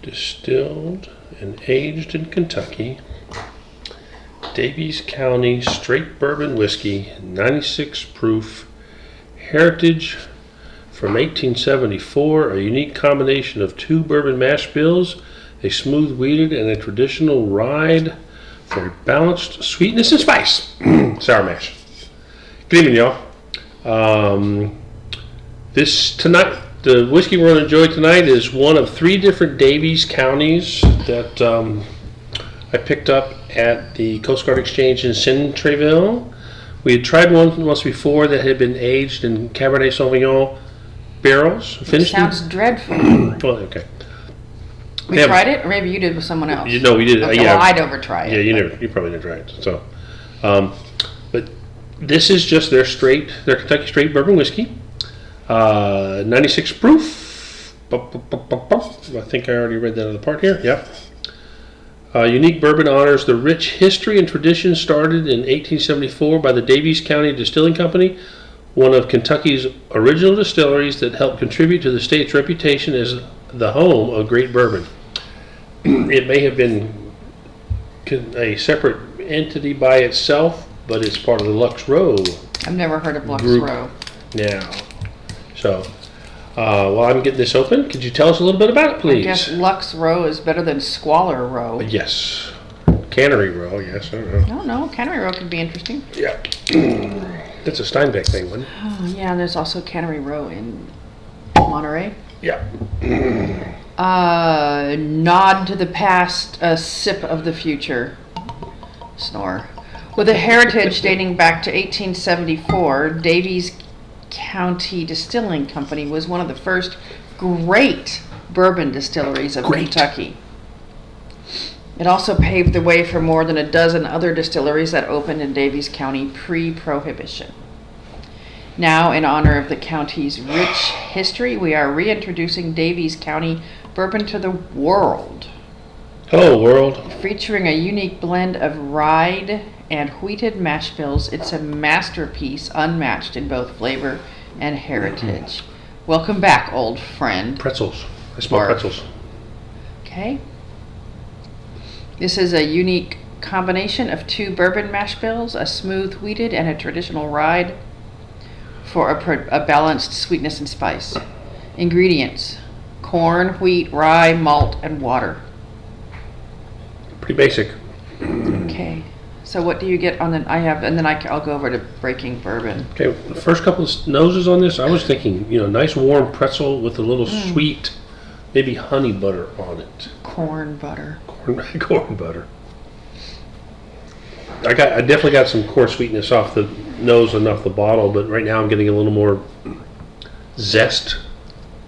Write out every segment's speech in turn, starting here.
Distilled and aged in Kentucky. Daviess County straight bourbon whiskey, 96 proof, heritage from 1874, a unique combination of 2 bourbon mash bills, a smooth wheated and a traditional rye for a balanced sweetness and spice. Sour mash. Good evening, y'all. The whiskey we're going to enjoy tonight is one of 3 different Daviess counties that I picked up at the Coast Guard Exchange in Centreville. We had tried one once before that had been aged in Cabernet Sauvignon barrels. Finished. Sounds dreadful. Well, okay. We tried it, or maybe you did with someone else. No, we did. Okay, well, I'd over try it. Yeah, you probably never tried it. So, but this is just their Kentucky straight bourbon whiskey, 96 proof. I think I already read that other part here. Yep. Unique bourbon honors the rich history and tradition started in 1874 by the Daviess County Distilling Company, one of Kentucky's original distilleries that helped contribute to the state's reputation as the home of great bourbon. It may have been a separate entity by itself, but it's part of the Lux Row. I've never heard of Lux group Row. Now, so while I'm getting this open, could you tell us a little bit about it, please? I guess Lux Row is better than Squalor Row. Yes. Cannery Row, yes. I don't know. No, Cannery Row could be interesting. Yeah. That's a Steinbeck thing, wasn't it? Oh, yeah, and there's also Cannery Row in Monterey. Yeah. Nod to the past, a sip of the future. Snore. With a heritage dating back to 1874, Daviess County Distilling Company was one of the first great bourbon distilleries of Kentucky. It also paved the way for more than a dozen other distilleries that opened in Daviess County pre-Prohibition. Now, in honor of the county's rich history, we are reintroducing Daviess County bourbon to the world. Hello, world. Featuring a unique blend of rye and wheated mash bills, it's a masterpiece unmatched in both flavor and heritage. Welcome back, old friend. Pretzels. I smell pretzels. Okay. This is a unique combination of 2 bourbon mash bills, a smooth wheated and a traditional rye for a balanced sweetness and spice. Ingredients: corn, wheat, rye, malt, and water. Pretty basic. Okay. So what do you get on I'll go over to breaking bourbon. Okay, the first couple of noses on this, I was thinking, nice warm pretzel with a little sweet, maybe honey butter on it. Corn butter. Corn butter. I definitely got some core sweetness off the nose and off the bottle, but right now I'm getting a little more zest.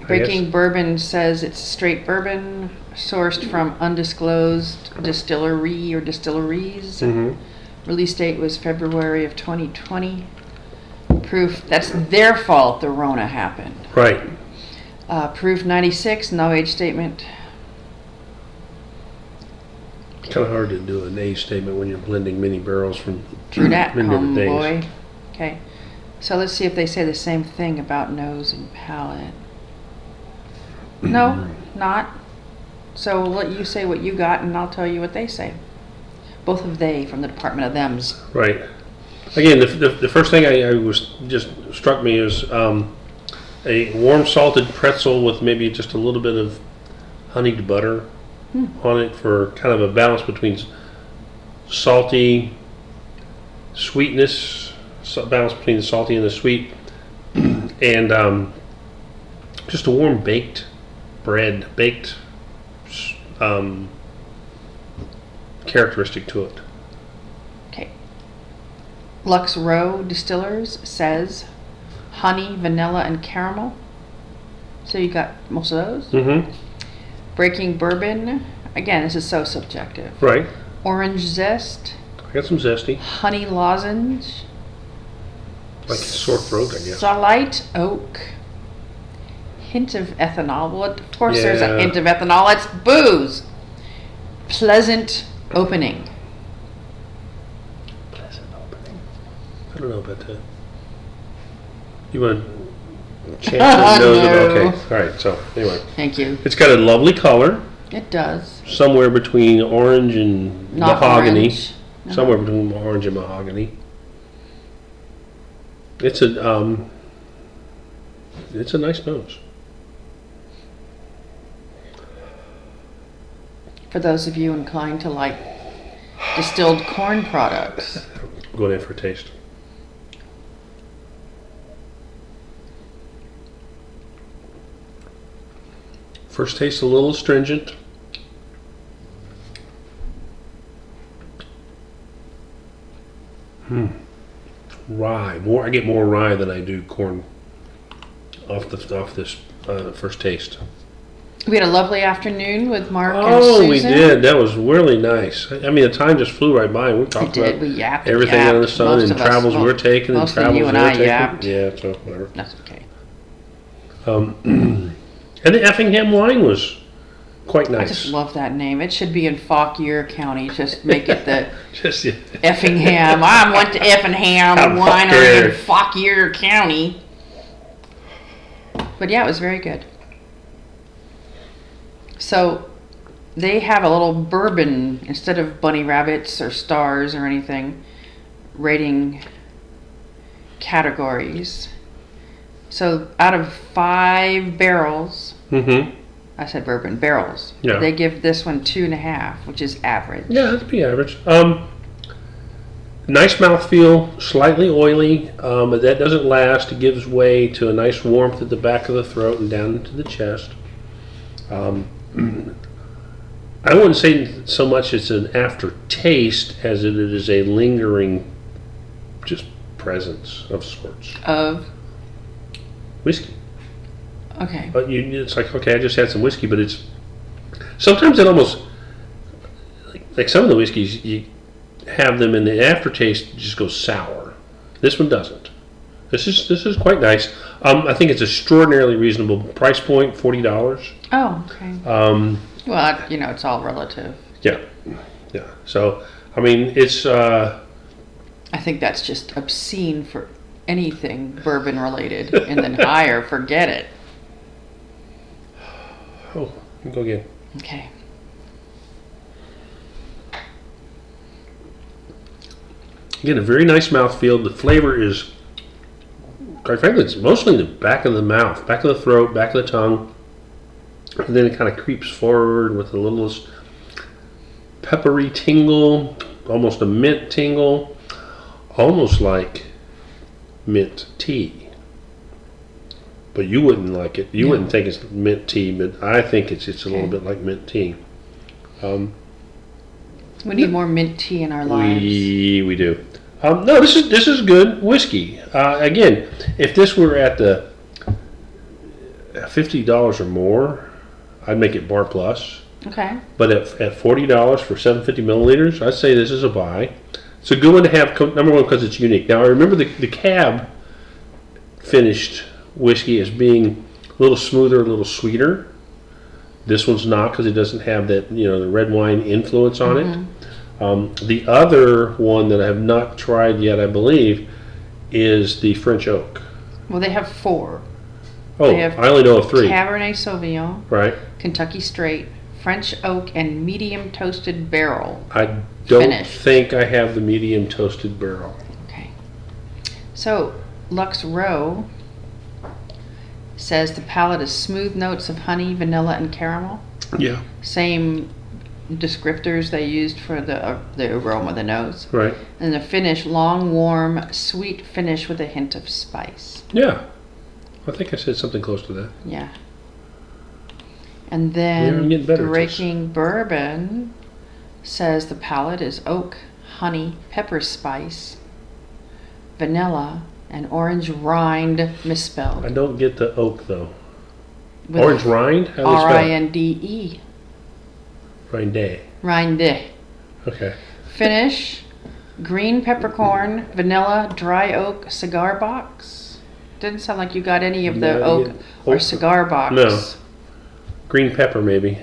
Breaking Bourbon says it's straight bourbon sourced from undisclosed distillery or distilleries. Mm-hmm. Release date was February of 2020. Proof, that's their fault the Rona happened. Right. Proof 96, no age statement. It's kind of hard to do an age statement when you're blending many barrels from True that, many different things. Homeboy. Okay, so let's see if they say the same thing about nose and palate. No, not. So we'll let you say what you got, and I'll tell you what they say. Both of they from the Department of Thems. Right. Again, the first thing I was just struck me is a warm salted pretzel with maybe just a little bit of honeyed butter on it for kind of a balance between salty sweetness, balance between the salty and the sweet, and just a warm baked characteristic to it. Okay. Lux Row Distillers says honey, vanilla, and caramel. So you got most of those. Mm-hmm. Breaking Bourbon. Again, this is so subjective. Right. Orange zest. I got some zesty. Honey lozenge. Like sore throat, I guess. Solite oak. Hint of ethanol. Well, of course there's a hint of ethanol. It's booze. Pleasant opening. Pleasant opening. I don't know about that. You want to chance the nose? No. Okay. All right. So anyway, Thank you. it's got a lovely color. It does. Somewhere between orange and Not mahogany. orange. No. Somewhere between orange and mahogany. It's a nice nose. For those of you inclined to like distilled corn products. Going in for a taste. First taste a little astringent. Rye. I get more rye than I do corn off this first taste. We had a lovely afternoon with Mark and Oh, Susan. we did. That was really nice. I mean, the time just flew right by. We talked It did. about We yapped. everything under the sun Most and of us- travels we were taking and mostly travels you we and were I taking. yapped. Yeah, so whatever. That's okay. And the Effingham wine was quite I nice. just love that name. It should be in Fauquier County. Just make it the Just yeah. Effingham. I went to Effingham Out of Winery in Fauquier. Fauquier County. But yeah, it was very good. So they have a little bourbon instead of bunny rabbits or stars or anything, rating categories. So out of 5 barrels, Mm-hmm. I said bourbon barrels. Yeah. They give this one 2.5, which is average. Yeah, that'd be average. Nice mouthfeel, slightly oily, but that doesn't last. It gives way to a nice warmth at the back of the throat and down into the chest. I wouldn't say so much it's an aftertaste as it is a lingering just presence of sorts. Of Whiskey. okay. But it's like, okay, I just had some whiskey, but it's sometimes it almost like some of the whiskeys you have them in the aftertaste just goes sour. This one doesn't. This is quite nice. I think it's extraordinarily reasonable price point, $40. Oh, okay. Well, it's all relative. Yeah. So I mean, it's I think that's just obscene for anything bourbon related, and then higher, forget it. oh, go again. Okay. Again, a very nice mouthfeel. The flavor is, quite frankly, it's mostly in the back of the mouth, back of the throat, back of the tongue. And then it kind of creeps forward with a little peppery tingle, almost a mint tingle, almost like mint tea. But you wouldn't like it. You wouldn't think it's mint tea, but I think it's a little bit like mint tea. We need more mint tea in our lives. We do. No, this is good whiskey. Again, if this were at the $50 or more, I'd make it bar plus. Okay. But at $40 for 750 milliliters, I'd say this is a buy. It's a good one to have. Number one, because it's unique. Now I remember the cab finished whiskey as being a little smoother, a little sweeter. This one's not, because it doesn't have that the red wine influence on it. The other one that I have not tried yet, I believe, is the French oak. Well, they have 4. Oh, They have I only know of 3. Cabernet Sauvignon, Right. Kentucky Straight, French Oak, and Medium Toasted Barrel. I don't Finished. think I have the medium toasted barrel. Okay. So, Lux Row says the palate is smooth notes of honey, vanilla, and caramel. Yeah. Same descriptors they used for the aroma, the nose. Right. And the finish, long, warm, sweet finish with a hint of spice. Yeah. I think I said something close to that. Yeah. And We're then getting better at this. Breaking Bourbon says the palate is oak, honey, pepper spice, vanilla, and orange rind misspelled. I don't get the oak though. With Orange rind? How do they spell it? R-I-N-D-E. Rinde. Rinde. Okay. Finish, green peppercorn, vanilla, dry oak, cigar box. Didn't sound like you got any of the No, oak yeah. or Oak. cigar box. No. Green pepper maybe.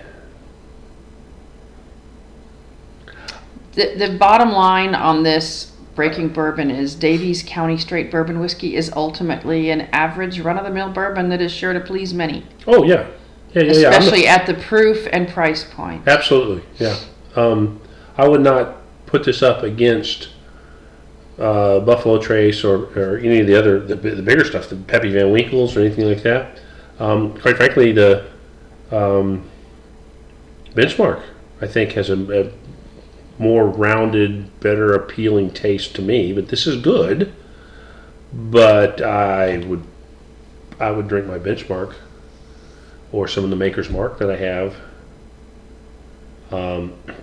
The bottom line on this Breaking Bourbon is Daviess County Straight Bourbon Whiskey is ultimately an average run-of-the-mill bourbon that is sure to please many. Oh yeah. Yeah. Especially at the proof and price point. Absolutely, yeah. I would not put this up against Buffalo Trace or any of the bigger stuff, the Peppy Van Winkles or anything like that. Quite frankly, the Benchmark, I think, has a more rounded, better appealing taste to me. But this is good. But I would drink my Benchmark or some of the Maker's Mark that I have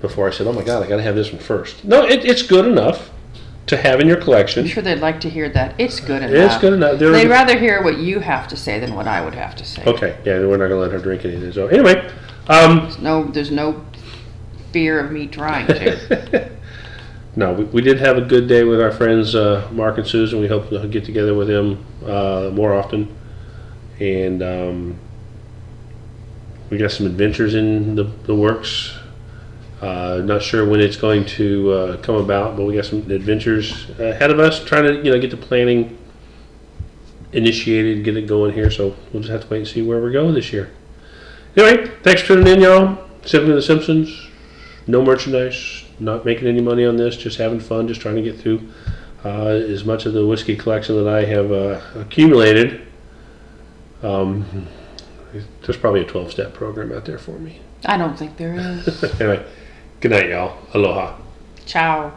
before I said, oh my God, I got to have this one first. No, it's good enough to have in your collection. I'm sure they'd like to hear that. It's good enough. It's good enough. They'd rather hear what you have to say than what I would have to say. Okay, yeah, we're not going to let her drink anything. So anyway. There's no fear of me trying to. No, we did have a good day with our friends Mark and Susan. We hope to get together with them more often. And we got some adventures in the works. Not sure when it's going to come about, but we got some adventures ahead of us, trying to get the planning initiated, get it going here. So we'll just have to wait and see where we're going this year. Anyway, thanks for tuning in, y'all. Simply the Simpsons. No merchandise, not making any money on this, just having fun, just trying to get through as much of the whiskey collection that I have accumulated. There's probably a 12-step program out there for me. I don't think there is. Anyway, good night, y'all. Aloha. Ciao.